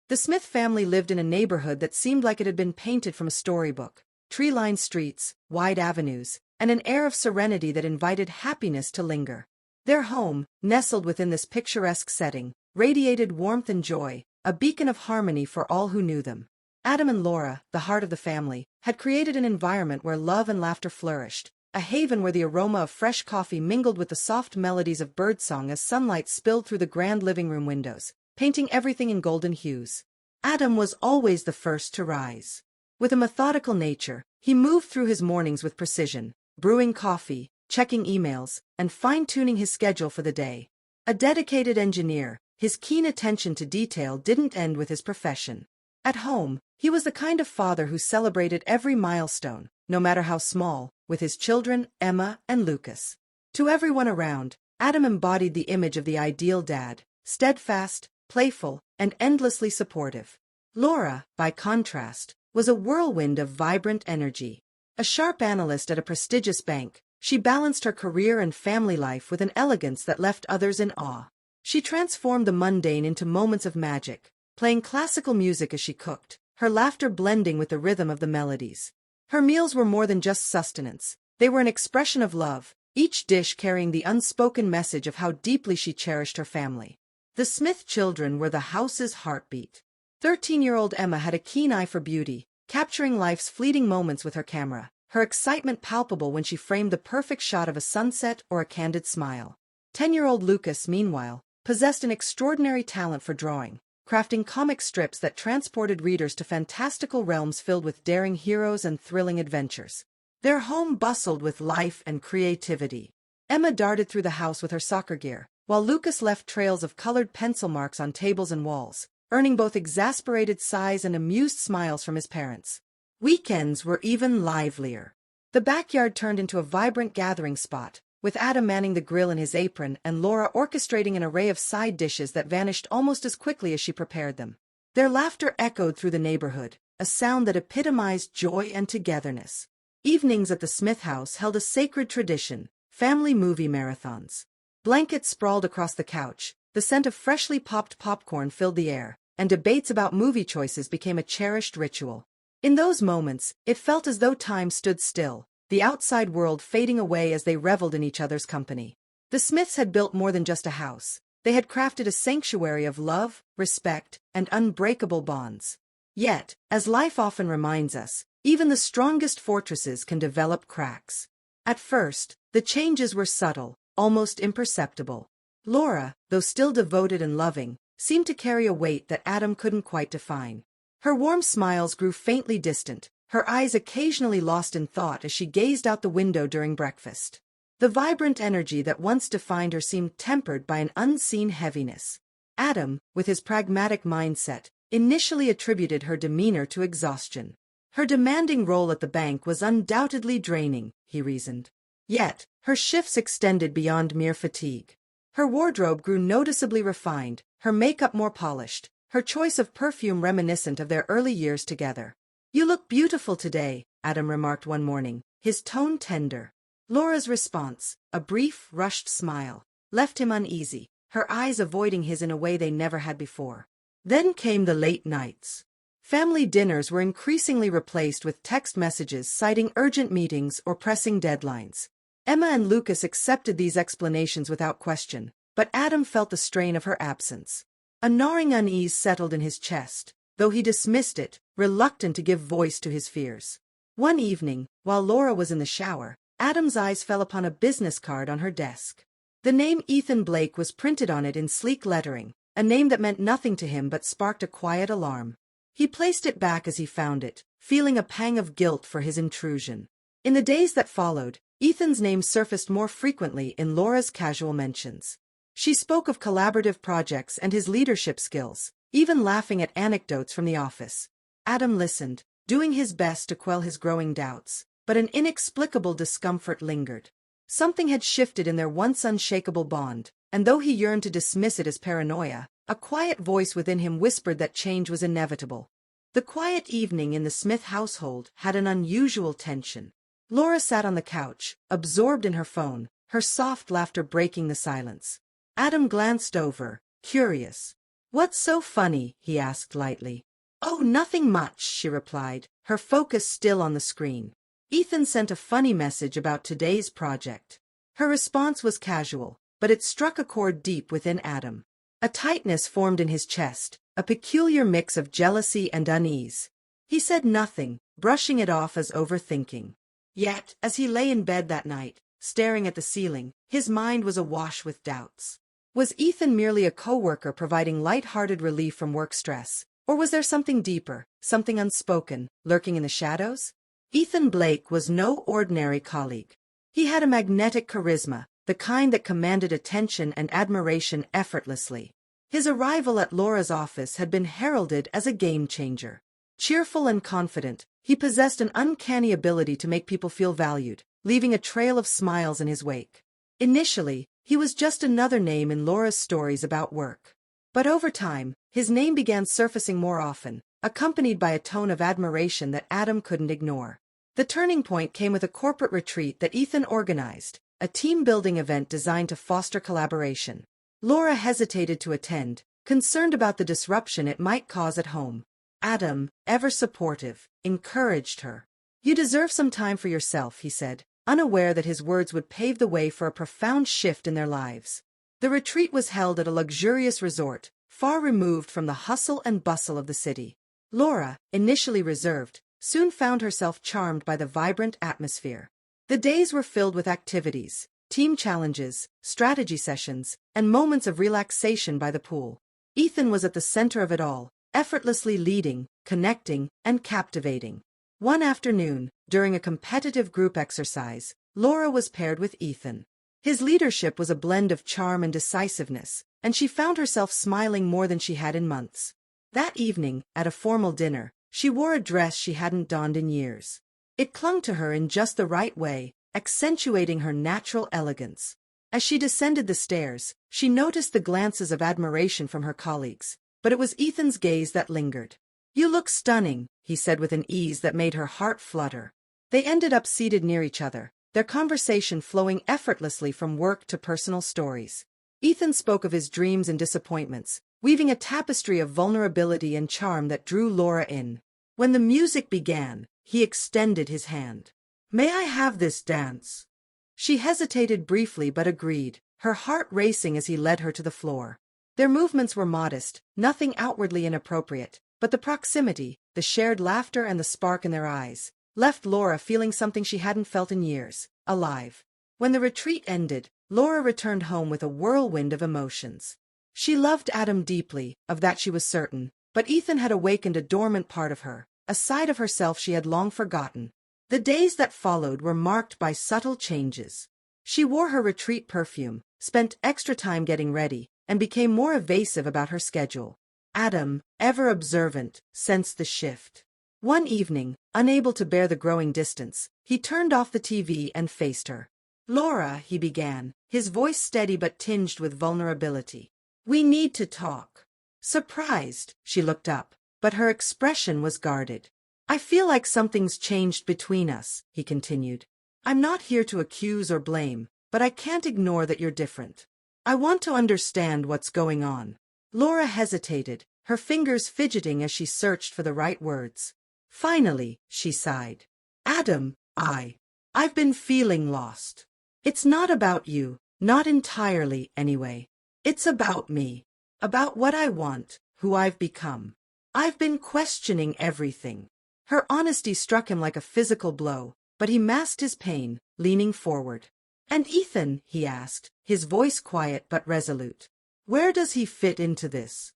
The Smith family lived in a neighborhood that seemed like it had been painted from a storybook. Tree-lined streets, wide avenues, and an air of serenity that invited happiness to linger. Their home, nestled within this picturesque setting, radiated warmth and joy, a beacon of harmony for all who knew them. Adam and Laura, the heart of the family, had created an environment where love and laughter flourished, a haven where the aroma of fresh coffee mingled with the soft melodies of birdsong as sunlight spilled through the grand living room windows, painting everything in golden hues. Adam was always the first to rise. With a methodical nature, he moved through his mornings with precision, brewing coffee, checking emails, and fine-tuning his schedule for the day. A dedicated engineer, his keen attention to detail didn't end with his profession. At home, he was the kind of father who celebrated every milestone, no matter how small, with his children, Emma and Lucas. To everyone around, Adam embodied the image of the ideal dad, steadfast, playful, and endlessly supportive. Laura, by contrast, was a whirlwind of vibrant energy. A sharp analyst at a prestigious bank, she balanced her career and family life with an elegance that left others in awe. She transformed the mundane into moments of magic, playing classical music as she cooked, her laughter blending with the rhythm of the melodies. Her meals were more than just sustenance, they were an expression of love, each dish carrying the unspoken message of how deeply she cherished her family. The Smith children were the house's heartbeat. 13-year-old Emma had a keen eye for beauty, capturing life's fleeting moments with her camera, her excitement palpable when she framed the perfect shot of a sunset or a candid smile. 10-year-old Lucas, meanwhile, possessed an extraordinary talent for drawing, crafting comic strips that transported readers to fantastical realms filled with daring heroes and thrilling adventures. Their home bustled with life and creativity. Emma darted through the house with her soccer gear, while Lucas left trails of colored pencil marks on tables and walls, earning both exasperated sighs and amused smiles from his parents. Weekends were even livelier. The backyard turned into a vibrant gathering spot, with Adam manning the grill in his apron and Laura orchestrating an array of side dishes that vanished almost as quickly as she prepared them. Their laughter echoed through the neighborhood, a sound that epitomized joy and togetherness. Evenings at the Smith house held a sacred tradition, family movie marathons. Blankets sprawled across the couch, the scent of freshly popped popcorn filled the air, and debates about movie choices became a cherished ritual. In those moments, it felt as though time stood still, the outside world fading away as they reveled in each other's company. The Smiths had built more than just a house. They had crafted a sanctuary of love, respect, and unbreakable bonds. Yet, as life often reminds us, even the strongest fortresses can develop cracks. At first, the changes were subtle, almost imperceptible. Laura, though still devoted and loving, seemed to carry a weight that Adam couldn't quite define. Her warm smiles grew faintly distant, her eyes occasionally lost in thought as she gazed out the window during breakfast. The vibrant energy that once defined her seemed tempered by an unseen heaviness. Adam, with his pragmatic mindset, initially attributed her demeanor to exhaustion. Her demanding role at the bank was undoubtedly draining, he reasoned. Yet, her shifts extended beyond mere fatigue. Her wardrobe grew noticeably refined, her makeup more polished, her choice of perfume reminiscent of their early years together. "You look beautiful today," Adam remarked one morning, his tone tender. Laura's response, a brief, rushed smile, left him uneasy, her eyes avoiding his in a way they never had before. Then came the late nights. Family dinners were increasingly replaced with text messages citing urgent meetings or pressing deadlines. Emma and Lucas accepted these explanations without question, but Adam felt the strain of her absence. A gnawing unease settled in his chest, though he dismissed it, reluctant to give voice to his fears. One evening, while Laura was in the shower, Adam's eyes fell upon a business card on her desk. The name Ethan Blake was printed on it in sleek lettering, a name that meant nothing to him but sparked a quiet alarm. He placed it back as he found it, feeling a pang of guilt for his intrusion. In the days that followed, Ethan's name surfaced more frequently in Laura's casual mentions. She spoke of collaborative projects and his leadership skills, even laughing at anecdotes from the office. Adam listened, doing his best to quell his growing doubts, but an inexplicable discomfort lingered. Something had shifted in their once unshakable bond, and though he yearned to dismiss it as paranoia, a quiet voice within him whispered that change was inevitable. The quiet evening in the Smith household had an unusual tension. Laura sat on the couch, absorbed in her phone, her soft laughter breaking the silence. Adam glanced over, curious. "What's so funny?" he asked lightly. "Oh, nothing much," she replied, her focus still on the screen. Ethan sent a funny message about today's project. Her response was casual, but it struck a chord deep within Adam. A tightness formed in his chest, a peculiar mix of jealousy and unease. He said nothing, brushing it off as overthinking. Yet, as he lay in bed that night, staring at the ceiling, his mind was awash with doubts. Was Ethan merely a coworker providing light-hearted relief from work stress, or was there something deeper, something unspoken, lurking in the shadows? Ethan Blake was no ordinary colleague. He had a magnetic charisma, the kind that commanded attention and admiration effortlessly. His arrival at Laura's office had been heralded as a game-changer. Cheerful and confident, he possessed an uncanny ability to make people feel valued, leaving a trail of smiles in his wake. Initially, he was just another name in Laura's stories about work. But over time, his name began surfacing more often, accompanied by a tone of admiration that Adam couldn't ignore. The turning point came with a corporate retreat that Ethan organized, a team-building event designed to foster collaboration. Laura hesitated to attend, concerned about the disruption it might cause at home. Adam, ever supportive, encouraged her. "You deserve some time for yourself," he said, unaware that his words would pave the way for a profound shift in their lives. The retreat was held at a luxurious resort, far removed from the hustle and bustle of the city. Laura, initially reserved, soon found herself charmed by the vibrant atmosphere. The days were filled with activities, team challenges, strategy sessions, and moments of relaxation by the pool. Ethan was at the center of it all, effortlessly leading, connecting, and captivating. One afternoon, during a competitive group exercise, Laura was paired with Ethan. His leadership was a blend of charm and decisiveness, and she found herself smiling more than she had in months. That evening, at a formal dinner, she wore a dress she hadn't donned in years. It clung to her in just the right way, accentuating her natural elegance. As she descended the stairs, she noticed the glances of admiration from her colleagues, but it was Ethan's gaze that lingered. "You look stunning," he said with an ease that made her heart flutter. They ended up seated near each other, their conversation flowing effortlessly from work to personal stories. Ethan spoke of his dreams and disappointments, weaving a tapestry of vulnerability and charm that drew Laura in. When the music began, he extended his hand. "May I have this dance?" She hesitated briefly but agreed, her heart racing as he led her to the floor. Their movements were modest, nothing outwardly inappropriate, but the proximity, the shared laughter and the spark in their eyes, left Laura feeling something she hadn't felt in years, alive. When the retreat ended, Laura returned home with a whirlwind of emotions. She loved Adam deeply, of that she was certain, but Ethan had awakened a dormant part of her, a side of herself she had long forgotten. The days that followed were marked by subtle changes. She wore her retreat perfume, spent extra time getting ready, and became more evasive about her schedule. Adam, ever observant, sensed the shift. One evening, unable to bear the growing distance, he turned off the TV and faced her. "Laura," he began, his voice steady but tinged with vulnerability. "We need to talk." Surprised, she looked up, but her expression was guarded. "I feel like something's changed between us," he continued. "I'm not here to accuse or blame, but I can't ignore that you're different. I want to understand what's going on." Laura hesitated, her fingers fidgeting as she searched for the right words. Finally, she sighed. "Adam, I've been feeling lost. It's not about you, not entirely, anyway. It's about me. About what I want, who I've become. I've been questioning everything." Her honesty struck him like a physical blow, but he masked his pain, leaning forward. "And Ethan," he asked, his voice quiet but resolute. "Where does he fit into this?"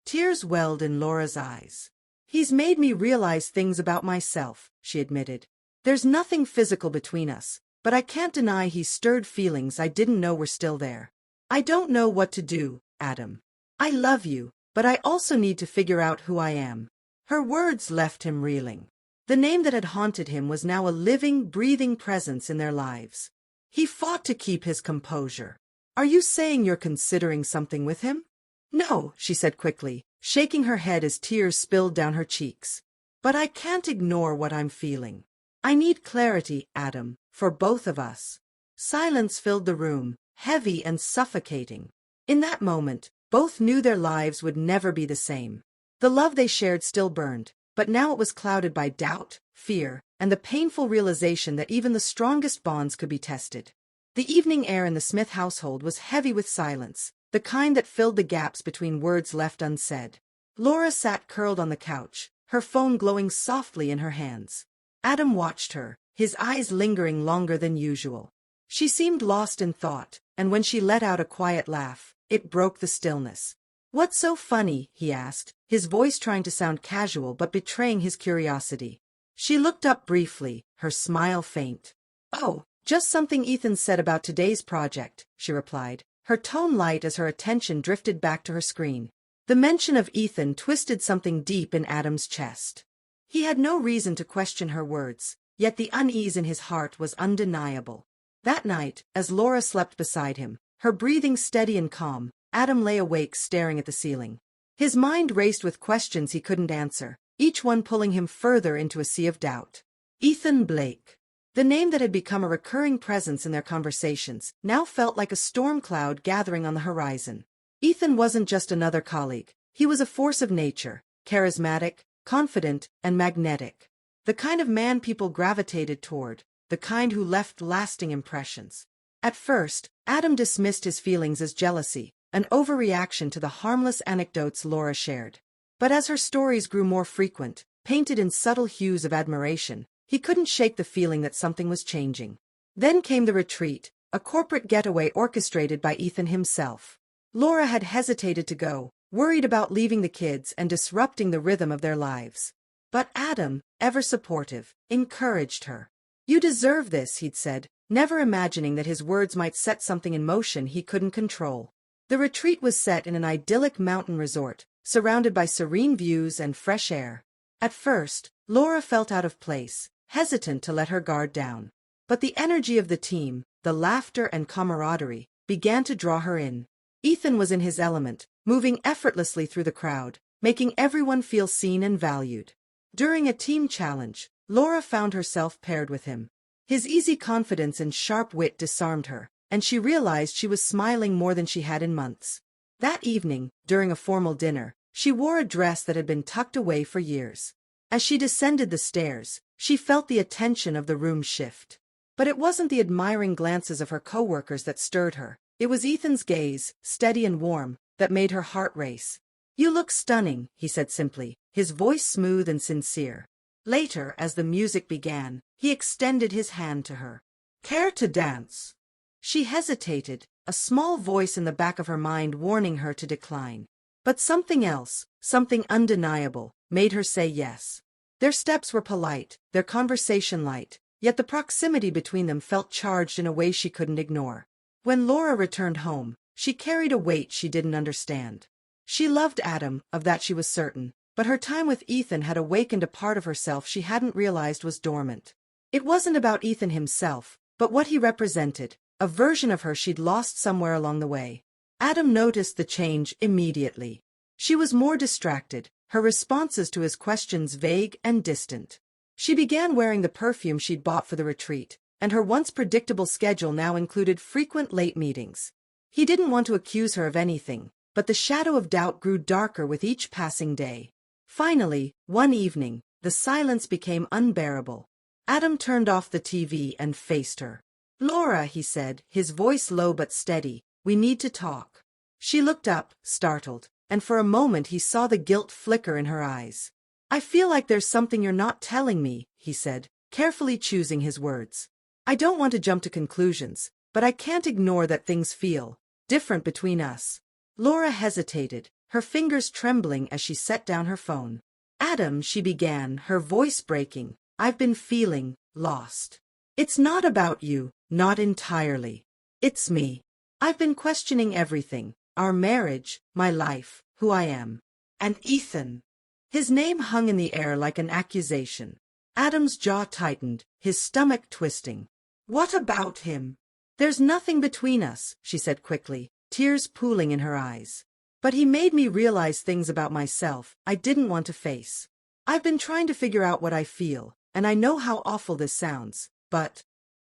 Tears welled in Laura's eyes. "He's made me realize things about myself," she admitted. "There's nothing physical between us, but I can't deny he's stirred feelings I didn't know were still there. I don't know what to do, Adam. I love you, but I also need to figure out who I am." Her words left him reeling. The name that had haunted him was now a living, breathing presence in their lives. He fought to keep his composure. "Are you saying you're considering something with him?" "No," she said quickly, shaking her head as tears spilled down her cheeks. "But I can't ignore what I'm feeling. I need clarity, Adam, for both of us." Silence filled the room, heavy and suffocating. In that moment, Both knew their lives would never be the same. The love they shared still burned, but now it was clouded by doubt, fear, and the painful realization that even the strongest bonds could be tested. The evening air in the Smith household was heavy with silence, the kind that filled the gaps between words left unsaid. Laura sat curled on the couch, her phone glowing softly in her hands. Adam watched her, his eyes lingering longer than usual. She seemed lost in thought, and when she let out a quiet laugh, it broke the stillness. "What's so funny?" he asked, his voice trying to sound casual but betraying his curiosity. She looked up briefly, her smile faint. "Oh, just something Ethan said about today's project," she replied, her tone light as her attention drifted back to her screen. The mention of Ethan twisted something deep in Adam's chest. He had no reason to question her words, yet the unease in his heart was undeniable. That night, as Laura slept beside him, her breathing steady and calm, Adam lay awake staring at the ceiling. His mind raced with questions he couldn't answer, each one pulling him further into a sea of doubt. Ethan Blake. The name that had become a recurring presence in their conversations now felt like a storm cloud gathering on the horizon. Ethan wasn't just another colleague, he was a force of nature, charismatic, confident, and magnetic. The kind of man people gravitated toward, the kind who left lasting impressions. At first, Adam dismissed his feelings as jealousy, an overreaction to the harmless anecdotes Laura shared. But as her stories grew more frequent, painted in subtle hues of admiration, he couldn't shake the feeling that something was changing. Then came the retreat, a corporate getaway orchestrated by Ethan himself. Laura had hesitated to go, worried about leaving the kids and disrupting the rhythm of their lives. But Adam, ever supportive, encouraged her. "You deserve this," he'd said, never imagining that his words might set something in motion he couldn't control. The retreat was set in an idyllic mountain resort, surrounded by serene views and fresh air. At first, Laura felt out of place, hesitant to let her guard down. But the energy of the team, the laughter and camaraderie, began to draw her in. Ethan was in his element, moving effortlessly through the crowd, making everyone feel seen and valued. During a team challenge, Laura found herself paired with him. His easy confidence and sharp wit disarmed her, and she realized she was smiling more than she had in months. That evening, during a formal dinner, she wore a dress that had been tucked away for years. As she descended the stairs, she felt the attention of the room shift. But it wasn't the admiring glances of her coworkers that stirred her. It was Ethan's gaze, steady and warm, that made her heart race. "You look stunning," he said simply, his voice smooth and sincere. Later, as the music began, he extended his hand to her. "Care to dance?" She hesitated, a small voice in the back of her mind warning her to decline. But something else, something undeniable, made her say yes. Their steps were polite, their conversation light, yet the proximity between them felt charged in a way she couldn't ignore. When Laura returned home, she carried a weight she didn't understand. She loved Adam, of that she was certain, but her time with Ethan had awakened a part of herself she hadn't realized was dormant. It wasn't about Ethan himself, but what he represented, a version of her she'd lost somewhere along the way. Adam noticed the change immediately. She was more distracted, her responses to his questions vague and distant. She began wearing the perfume she'd bought for the retreat, and her once predictable schedule now included frequent late meetings. He didn't want to accuse her of anything, but the shadow of doubt grew darker with each passing day. Finally, one evening, the silence became unbearable. Adam turned off the TV and faced her. "Laura," he said, his voice low but steady, "we need to talk." She looked up, startled, and for a moment he saw the guilt flicker in her eyes. "I feel like there's something you're not telling me," he said, carefully choosing his words. "I don't want to jump to conclusions, but I can't ignore that things feel different between us." Laura hesitated, her fingers trembling as she set down her phone. "Adam," she began, her voice breaking, "I've been feeling lost. It's not about you, not entirely. It's me. I've been questioning everything, our marriage, my life, who I am. And Ethan." His name hung in the air like an accusation. Adam's jaw tightened, his stomach twisting. "What about him?" "There's nothing between us," she said quickly, tears pooling in her eyes. "But he made me realize things about myself I didn't want to face. I've been trying to figure out what I feel, and I know how awful this sounds, but—"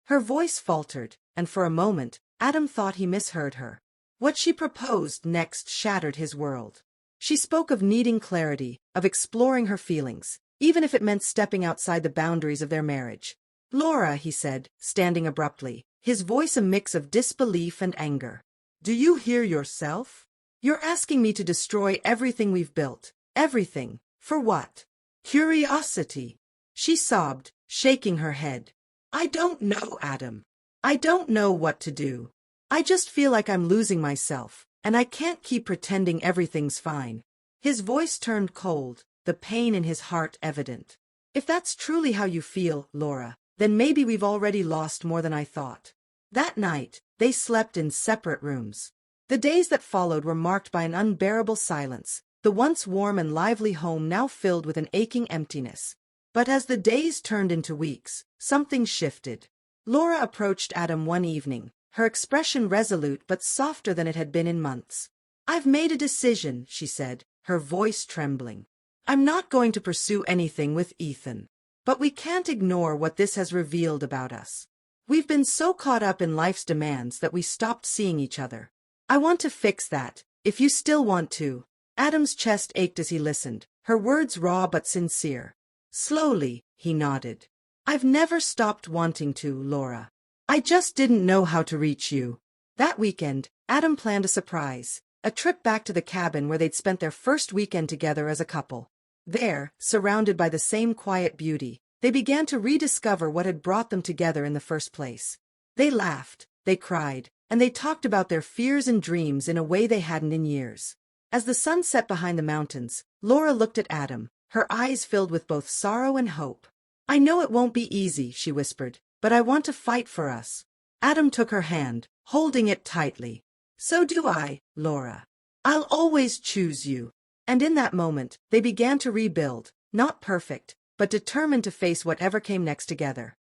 Her voice faltered, and for a moment, Adam thought he misheard her. What she proposed next shattered his world. She spoke of needing clarity, of exploring her feelings, even if it meant stepping outside the boundaries of their marriage. Laura, he said, standing abruptly, his voice a mix of disbelief and anger. Do you hear yourself? You're asking me to destroy everything we've built. Everything. For what? Curiosity. She sobbed, shaking her head. I don't know, Adam. I don't know what to do. I just feel like I'm losing myself, and I can't keep pretending everything's fine. His voice turned cold, the pain in his heart evident. If that's truly how you feel, Laura, then maybe we've already lost more than I thought. That night, they slept in separate rooms. The days that followed were marked by an unbearable silence, the once warm and lively home now filled with an aching emptiness. But as the days turned into weeks, something shifted. Laura approached Adam one evening, her expression resolute but softer than it had been in months. I've made a decision, she said, her voice trembling. I'm not going to pursue anything with Ethan. But we can't ignore what this has revealed about us. We've been so caught up in life's demands that we stopped seeing each other. I want to fix that, if you still want to. Adam's chest ached as he listened, her words raw but sincere. Slowly, he nodded. I've never stopped wanting to, Laura. I just didn't know how to reach you. That weekend, Adam planned a surprise, a trip back to the cabin where they'd spent their first weekend together as a couple. There, surrounded by the same quiet beauty, they began to rediscover what had brought them together in the first place. They laughed, they cried, and they talked about their fears and dreams in a way they hadn't in years. As the sun set behind the mountains, Laura looked at Adam, her eyes filled with both sorrow and hope. I know it won't be easy, she whispered, but I want to fight for us. Adam took her hand, holding it tightly. So do I, Laura. I'll always choose you. And in that moment, they began to rebuild, not perfect, but determined to face whatever came next together.